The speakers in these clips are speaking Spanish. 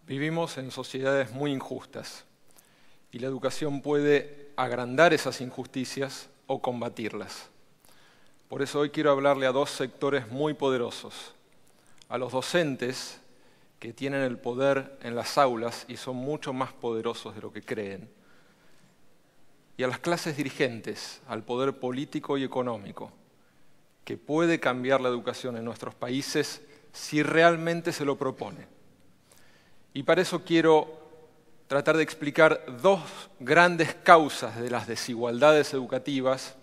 Vivimos en sociedades muy injustas y la educación puede agrandar esas injusticias o combatirlas. Por eso hoy quiero hablarle a dos sectores muy poderosos, a los docentes que tienen el poder en las aulas y son mucho más poderosos de lo que creen, y a las clases dirigentes, al poder político y económico, que puede cambiar la educación en nuestros países si realmente se lo propone. Y para eso quiero tratar de explicar dos grandes causas de las desigualdades educativas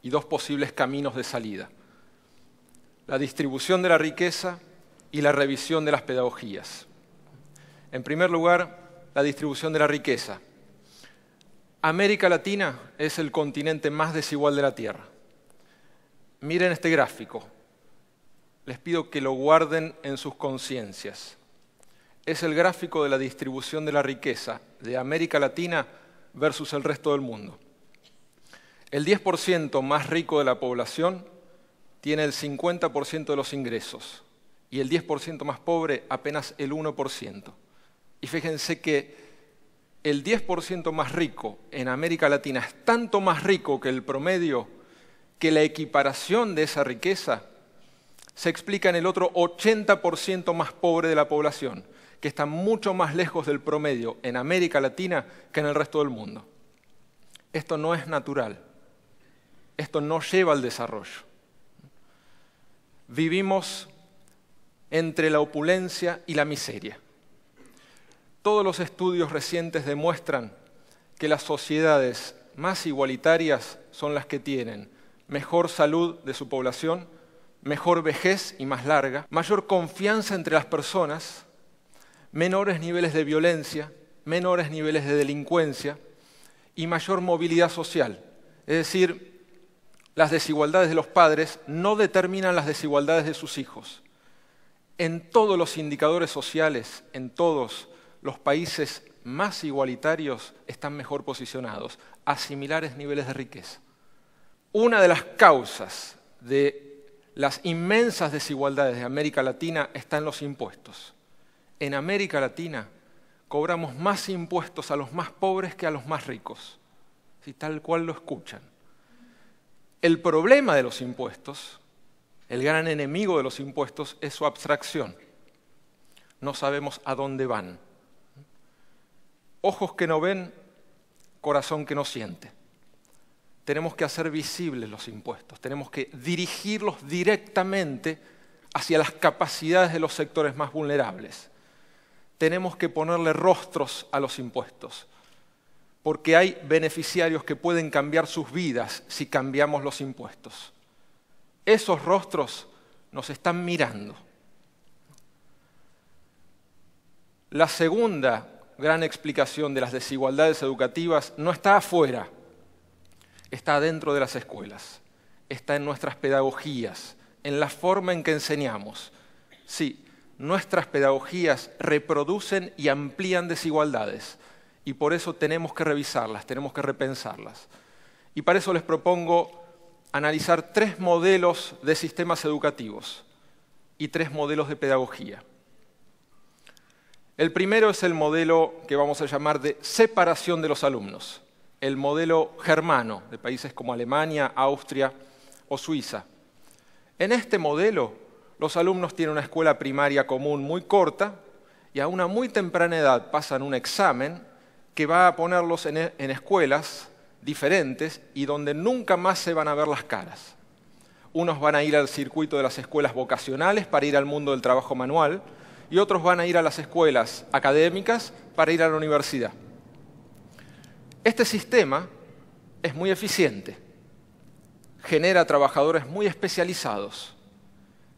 y dos posibles caminos de salida: la distribución de la riqueza y la revisión de las pedagogías. En primer lugar, la distribución de la riqueza. América Latina es el continente más desigual de la Tierra. Miren este gráfico. Les pido que lo guarden en sus conciencias. Es el gráfico de la distribución de la riqueza de América Latina versus el resto del mundo. El 10% más rico de la población tiene el 50% de los ingresos y el 10% más pobre apenas el 1%. Y fíjense que el 10% más rico en América Latina es tanto más rico que el promedio que la equiparación de esa riqueza se explica en el otro 80% más pobre de la población, que está mucho más lejos del promedio en América Latina que en el resto del mundo. Esto no es natural. Esto no lleva al desarrollo. Vivimos entre la opulencia y la miseria. Todos los estudios recientes demuestran que las sociedades más igualitarias son las que tienen mejor salud de su población, mejor vejez y más larga, mayor confianza entre las personas, menores niveles de violencia, menores niveles de delincuencia y mayor movilidad social. Es decir, las desigualdades de los padres no determinan las desigualdades de sus hijos. En todos los indicadores sociales, en todos los países más igualitarios están mejor posicionados, a similares niveles de riqueza. Una de las causas de las inmensas desigualdades de América Latina está en los impuestos. En América Latina cobramos más impuestos a los más pobres que a los más ricos, si tal cual lo escuchan. El problema de los impuestos, el gran enemigo de los impuestos, es su abstracción. No sabemos a dónde van. Ojos que no ven, corazón que no siente. Tenemos que hacer visibles los impuestos, tenemos que dirigirlos directamente hacia las capacidades de los sectores más vulnerables. Tenemos que ponerle rostros a los impuestos, porque hay beneficiarios que pueden cambiar sus vidas si cambiamos los impuestos. Esos rostros nos están mirando. La segunda gran explicación de las desigualdades educativas no está afuera, está dentro de las escuelas, está en nuestras pedagogías, en la forma en que enseñamos. Sí, nuestras pedagogías reproducen y amplían desigualdades y por eso tenemos que revisarlas, tenemos que repensarlas. Y para eso les propongo analizar 3 modelos de sistemas educativos y 3 modelos de pedagogía. El primero es el modelo que vamos a llamar de separación de los alumnos, el modelo germano de países como Alemania, Austria o Suiza. En este modelo, los alumnos tienen una escuela primaria común muy corta y a una muy temprana edad pasan un examen que va a ponerlos en escuelas diferentes y donde nunca más se van a ver las caras. Unos van a ir al circuito de las escuelas vocacionales para ir al mundo del trabajo manual y otros van a ir a las escuelas académicas para ir a la universidad. Este sistema es muy eficiente, genera trabajadores muy especializados,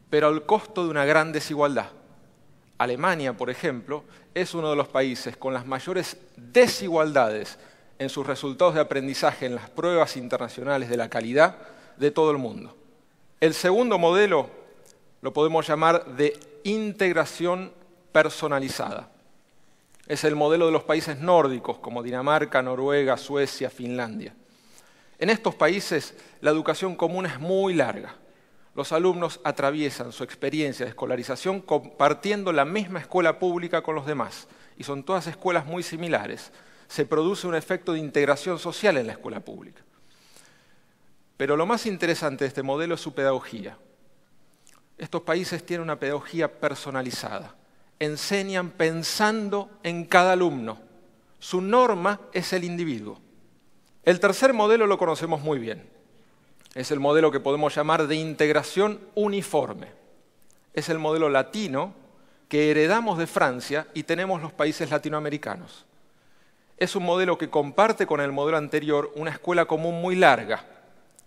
pero al costo de una gran desigualdad. Alemania, por ejemplo, es uno de los países con las mayores desigualdades en sus resultados de aprendizaje en las pruebas internacionales de la calidad de todo el mundo. El segundo modelo lo podemos llamar de integración personalizada. Es el modelo de los países nórdicos, como Dinamarca, Noruega, Suecia, Finlandia. En estos países, la educación común es muy larga. Los alumnos atraviesan su experiencia de escolarización compartiendo la misma escuela pública con los demás, y son todas escuelas muy similares. Se produce un efecto de integración social en la escuela pública. Pero lo más interesante de este modelo es su pedagogía. Estos países tienen una pedagogía personalizada. Enseñan pensando en cada alumno. Su norma es el individuo. El tercer modelo lo conocemos muy bien. Es el modelo que podemos llamar de integración uniforme. Es el modelo latino que heredamos de Francia y tenemos los países latinoamericanos. Es un modelo que comparte con el modelo anterior una escuela común muy larga.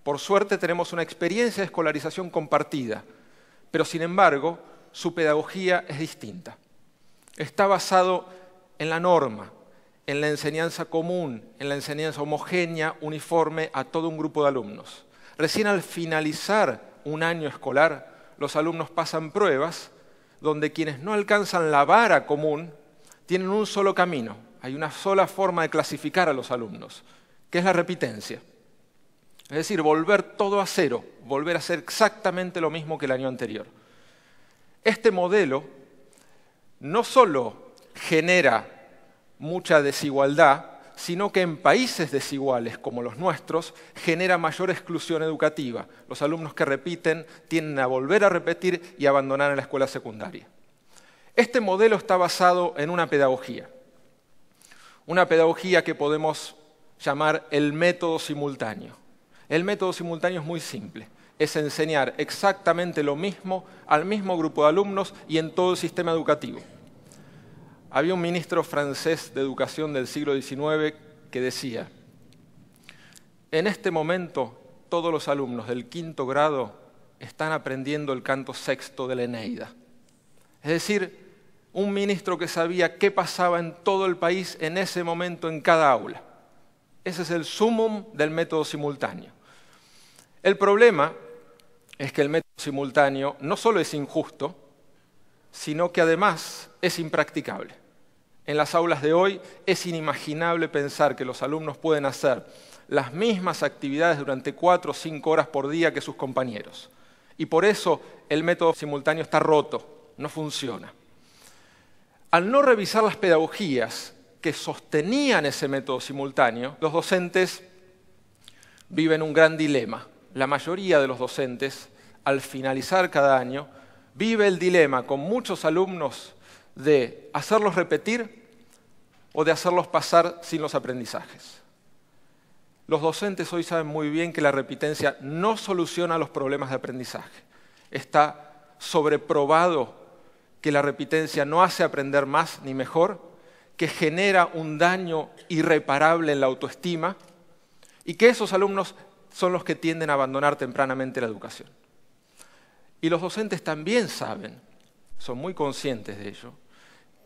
Por suerte tenemos una experiencia de escolarización compartida, pero sin embargo su pedagogía es distinta. Está basado en la norma, en la enseñanza común, en la enseñanza homogénea, uniforme a todo un grupo de alumnos. Recién al finalizar un año escolar, los alumnos pasan pruebas donde quienes no alcanzan la vara común tienen un solo camino. Hay una sola forma de clasificar a los alumnos, que es la repitencia. Es decir, volver todo a cero, volver a hacer exactamente lo mismo que el año anterior. Este modelo no solo genera mucha desigualdad, sino que en países desiguales como los nuestros genera mayor exclusión educativa. Los alumnos que repiten tienden a volver a repetir y abandonar en la escuela secundaria. Este modelo está basado en una pedagogía que podemos llamar el método simultáneo. El método simultáneo es muy simple. Es enseñar exactamente lo mismo al mismo grupo de alumnos y en todo el sistema educativo. Había un ministro francés de educación del siglo XIX que decía: en este momento todos los alumnos del 5º grado están aprendiendo el canto sexto de la Eneida. Es decir, un ministro que sabía qué pasaba en todo el país en ese momento en cada aula. Ese es el sumum del método simultáneo. El problema es que el método simultáneo no solo es injusto, sino que además es impracticable. En las aulas de hoy es inimaginable pensar que los alumnos pueden hacer las mismas actividades durante 4 o 5 horas por día que sus compañeros. Y por eso el método simultáneo está roto, no funciona. Al no revisar las pedagogías que sostenían ese método simultáneo, los docentes viven un gran dilema. La mayoría de los docentes, al finalizar cada año, vive el dilema con muchos alumnos de hacerlos repetir o de hacerlos pasar sin los aprendizajes. Los docentes hoy saben muy bien que la repitencia no soluciona los problemas de aprendizaje. Está sobreprobado que la repitencia no hace aprender más ni mejor, que genera un daño irreparable en la autoestima y que esos alumnos son los que tienden a abandonar tempranamente la educación. Y los docentes también saben, son muy conscientes de ello,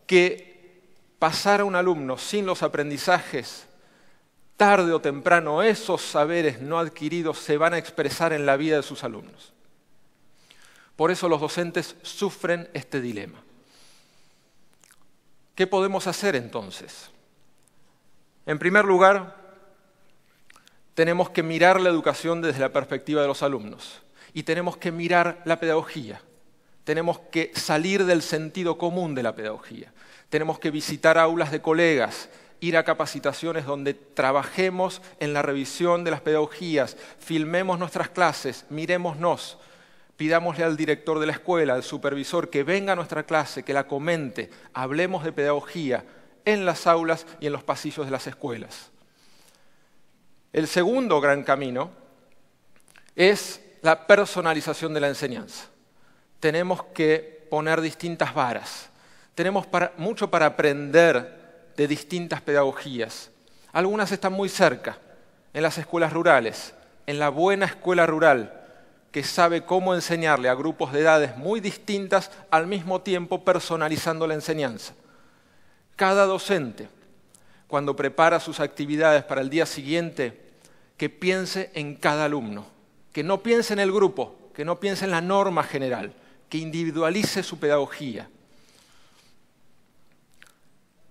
que pasar a un alumno sin los aprendizajes, tarde o temprano esos saberes no adquiridos se van a expresar en la vida de sus alumnos. Por eso los docentes sufren este dilema. ¿Qué podemos hacer entonces? En primer lugar, tenemos que mirar la educación desde la perspectiva de los alumnos y tenemos que mirar la pedagogía. Tenemos que salir del sentido común de la pedagogía. Tenemos que visitar aulas de colegas, ir a capacitaciones donde trabajemos en la revisión de las pedagogías, filmemos nuestras clases, mirémonos, pidámosle al director de la escuela, al supervisor, que venga a nuestra clase, que la comente, hablemos de pedagogía en las aulas y en los pasillos de las escuelas. El segundo gran camino es la personalización de la enseñanza. Tenemos que poner distintas varas. Tenemos mucho para aprender de distintas pedagogías. Algunas están muy cerca, en las escuelas rurales, en la buena escuela rural, que sabe cómo enseñarle a grupos de edades muy distintas al mismo tiempo personalizando la enseñanza. Cada docente, cuando prepara sus actividades para el día siguiente, que piense en cada alumno, que no piense en el grupo, que no piense en la norma general, que individualice su pedagogía.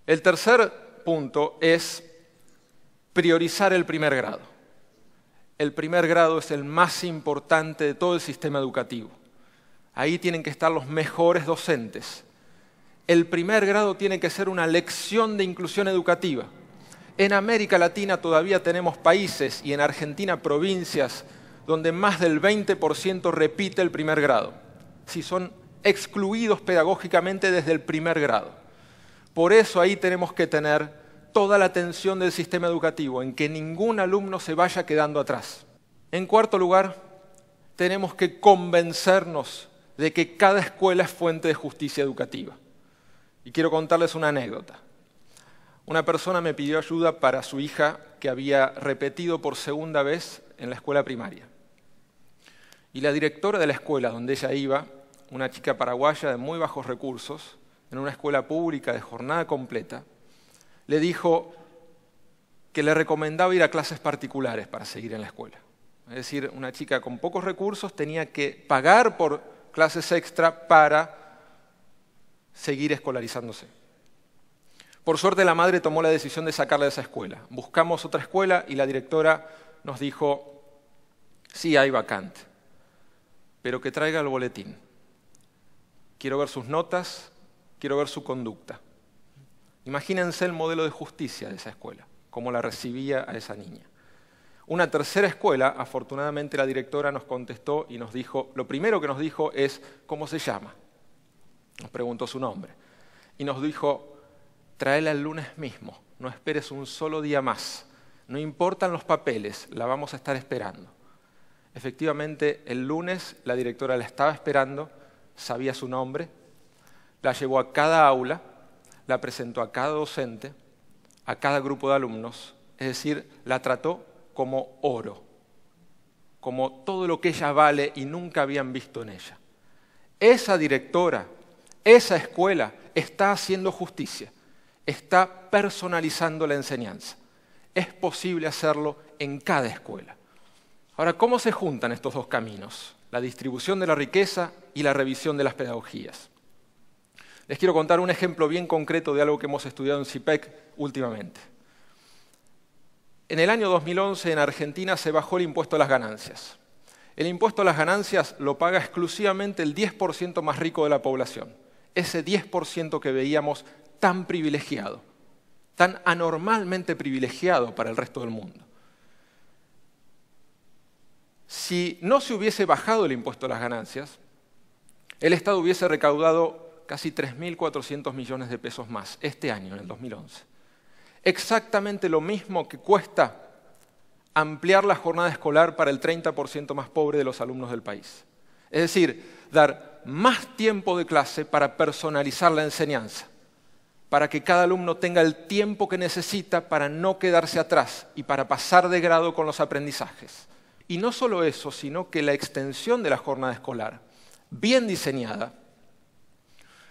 El tercer punto es priorizar el primer grado. El primer grado es el más importante de todo el sistema educativo. Ahí tienen que estar los mejores docentes. El primer grado tiene que ser una lección de inclusión educativa. En América Latina todavía tenemos países y en Argentina provincias donde más del 20% repite el primer grado. Si son excluidos pedagógicamente desde el primer grado. Por eso ahí tenemos que tener toda la atención del sistema educativo, en que ningún alumno se vaya quedando atrás. En cuarto lugar, tenemos que convencernos de que cada escuela es fuente de justicia educativa. Y quiero contarles una anécdota. Una persona me pidió ayuda para su hija que había repetido por segunda vez en la escuela primaria. Y la directora de la escuela donde ella iba, una chica paraguaya de muy bajos recursos, en una escuela pública de jornada completa, le dijo que le recomendaba ir a clases particulares para seguir en la escuela. Es decir, una chica con pocos recursos tenía que pagar por clases extra para seguir escolarizándose. Por suerte la madre tomó la decisión de sacarla de esa escuela. Buscamos otra escuela y la directora nos dijo, sí hay vacante, pero que traiga el boletín. Quiero ver sus notas, quiero ver su conducta. Imagínense el modelo de justicia de esa escuela, cómo la recibía a esa niña. Una tercera escuela, afortunadamente la directora nos contestó y nos dijo, lo primero que nos dijo es, ¿cómo se llama? Nos preguntó su nombre. Y nos dijo, tráela el lunes mismo, no esperes un solo día más. No importan los papeles, la vamos a estar esperando. Efectivamente, el lunes la directora la estaba esperando, sabía su nombre, la llevó a cada aula, la presentó a cada docente, a cada grupo de alumnos, es decir, la trató como oro, como todo lo que ella vale y nunca habían visto en ella. Esa directora, esa escuela está haciendo justicia, está personalizando la enseñanza. Es posible hacerlo en cada escuela. Ahora, ¿cómo se juntan estos dos caminos? La distribución de la riqueza y la revisión de las pedagogías. Les quiero contar un ejemplo bien concreto de algo que hemos estudiado en CIPEC últimamente. En el año 2011 en Argentina se bajó el impuesto a las ganancias. El impuesto a las ganancias lo paga exclusivamente el 10% más rico de la población. Ese 10% que veíamos tan privilegiado, tan anormalmente privilegiado para el resto del mundo. Si no se hubiese bajado el impuesto a las ganancias, el Estado hubiese recaudado casi 3.400 millones de pesos más este año, en el 2011. Exactamente lo mismo que cuesta ampliar la jornada escolar para el 30% más pobre de los alumnos del país. Es decir, dar más tiempo de clase para personalizar la enseñanza, para que cada alumno tenga el tiempo que necesita para no quedarse atrás y para pasar de grado con los aprendizajes. Y no solo eso, sino que la extensión de la jornada escolar, bien diseñada,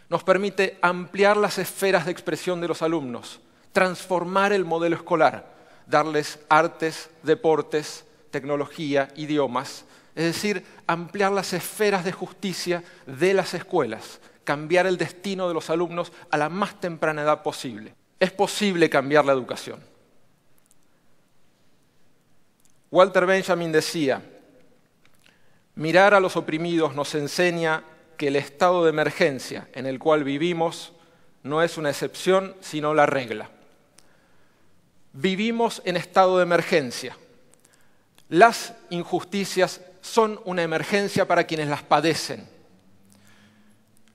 nos permite ampliar las esferas de expresión de los alumnos, transformar el modelo escolar, darles artes, deportes, tecnología, idiomas, es decir, ampliar las esferas de justicia de las escuelas, cambiar el destino de los alumnos a la más temprana edad posible. Es posible cambiar la educación. Walter Benjamin decía, mirar a los oprimidos nos enseña que el estado de emergencia en el cual vivimos no es una excepción, sino la regla. Vivimos en estado de emergencia. Las injusticias son una emergencia para quienes las padecen.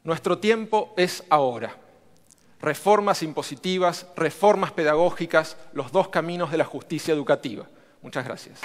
Nuestro tiempo es ahora. Reformas impositivas, reformas pedagógicas, los dos caminos de la justicia educativa. Muchas gracias.